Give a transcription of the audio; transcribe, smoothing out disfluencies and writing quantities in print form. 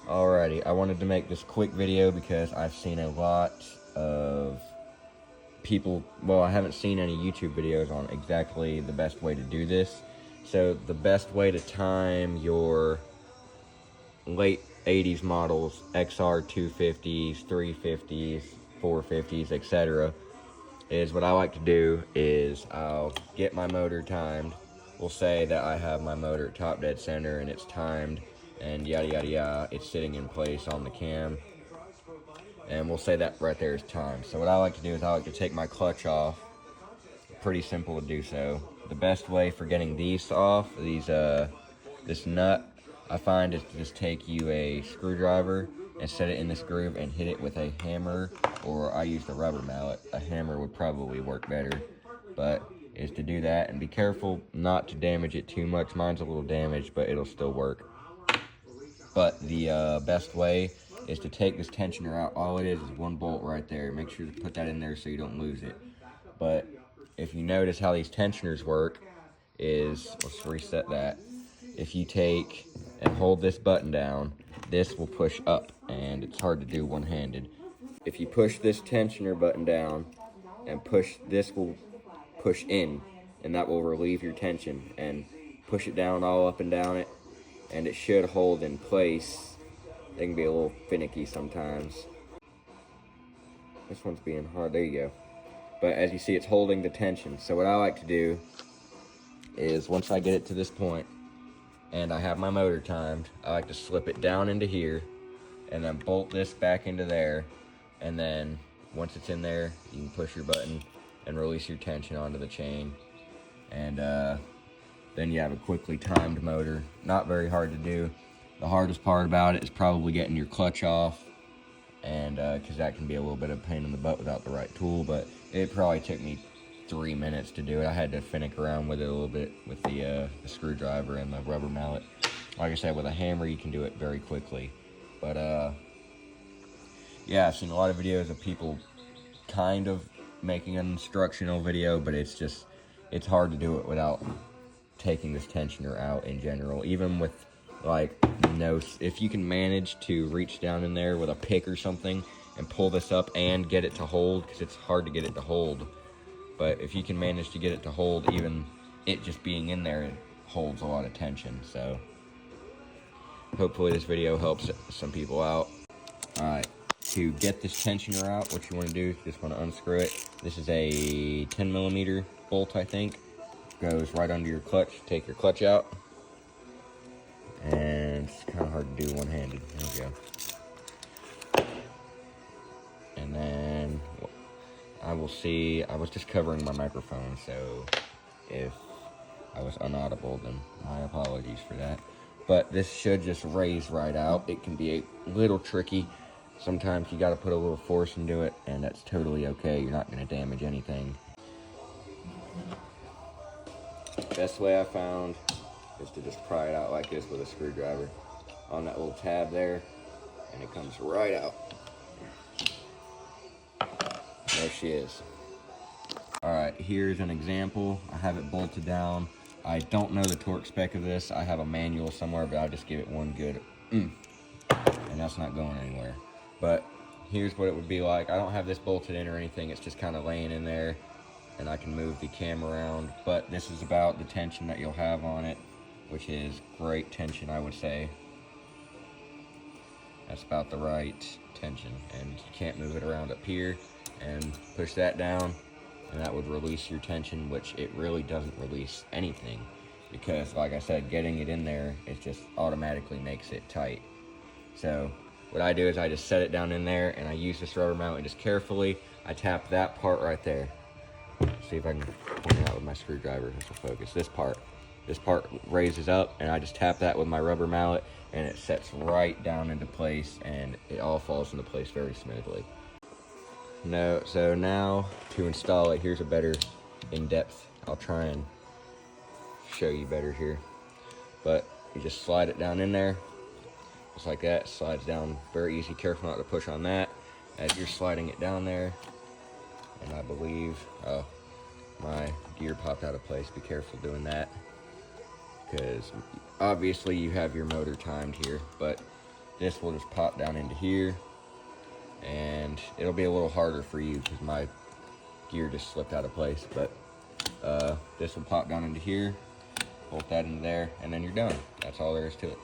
Alrighty, I wanted to make this quick video because I've seen a lot of people, well, I haven't seen any YouTube videos on exactly the best way to do this. So the best way to time your late 80s models, XR250s, 350s, 450s, etc. is what I like to do is I'll get my motor timed. We'll say that I have my motor at top dead center and it's timed and yada yada yada, it's sitting in place on the cam, and we'll say that right there is timed. So what I like to do is I like to take my clutch off. Pretty simple to do so. The best way for getting these off, this nut, I find, is to just take you a screwdriver and set it in this groove and hit it with a hammer, or I use the rubber mallet. A hammer would probably work better, but is to do that and be careful not to damage it too much. Mine's a little damaged, but it'll still work. But the best way is to take this tensioner out. All it is one bolt right there. Make sure to put that in there so you don't lose it. But if you notice how these tensioners work is, let's reset that. If you take and hold this button down, this will push up, and it's hard to do one-handed. If you push this tensioner button down and push, this will push in, and that will relieve your tension, and push it down all up and down it, and it should hold in place. They can be a little finicky sometimes. This one's being hard, there you go. But as you see, it's holding the tension. So what I like to do is once I get it to this point and I have my motor timed, I like to slip it down into here and then bolt this back into there, and then once it's in there, you can push your button and release your tension onto the chain, and then you have a quickly timed motor. Not very hard to do. The hardest part about it is probably getting your clutch off, and because that can be a little bit of a pain in the butt without the right tool, but it probably took me 3 minutes to do it. I had to finick around with it a little bit with the screwdriver and the rubber mallet. Like I said, with a hammer you can do it very quickly. But yeah, I've seen a lot of videos of people kind of making an instructional video, but it's hard to do it without taking this tensioner out in general. Even with, like, if you can manage to reach down in there with a pick or something and pull this up and get it to hold, because it's hard to get it to hold, but if you can manage to get it to hold, even it just being in there, it holds a lot of tension. So hopefully this video helps some people out. Alright, to get this tensioner out, what you want to do is you just want to unscrew it. This is a 10mm bolt, I think. Goes right under your clutch. Take your clutch out, and it's kind of hard to do one-handed. There we go. And then I was just covering my microphone, so if I was inaudible, then my apologies for that. But this should just raise right out. It can be a little tricky. Sometimes you got to put a little force into it, and that's totally okay. You're not going to damage anything. Best way I found is to just pry it out like this with a screwdriver on that little tab there, and it comes right out. There she is. Alright, here's an example. I have it bolted down. I don't know the torque spec of this. I have a manual somewhere, but I'll just give it one good and that's not going anywhere. But here's what it would be like. I don't have this bolted in or anything. It's just kind of laying in there, and I can move the cam around. But this is about the tension that you'll have on it, which is great tension, I would say. That's about the right tension, and you can't move it around up here. And push that down, and that would release your tension, which it really doesn't release anything, because like I said, getting it in there, it just automatically makes it tight. So what I do is I just set it down in there, and I use this rubber mallet and just carefully I tap that part right there. See if I can point it out with my screwdriver. This will focus. This part raises up, and I just tap that with my rubber mallet, and it sets right down into place, and it all falls into place very smoothly. So now to install it, here's a better in-depth. I'll try and show you better here. But you just slide it down in there, just like that. Slides down very easy. Careful not to push on that as you're sliding it down there. And I believe, oh, my gear popped out of place. Be careful doing that, because obviously you have your motor timed here, but this will just pop down into here, and it'll be a little harder for you because my gear just slipped out of place, but this will pop down into here, bolt that in there, and then you're done. That's all there is to it.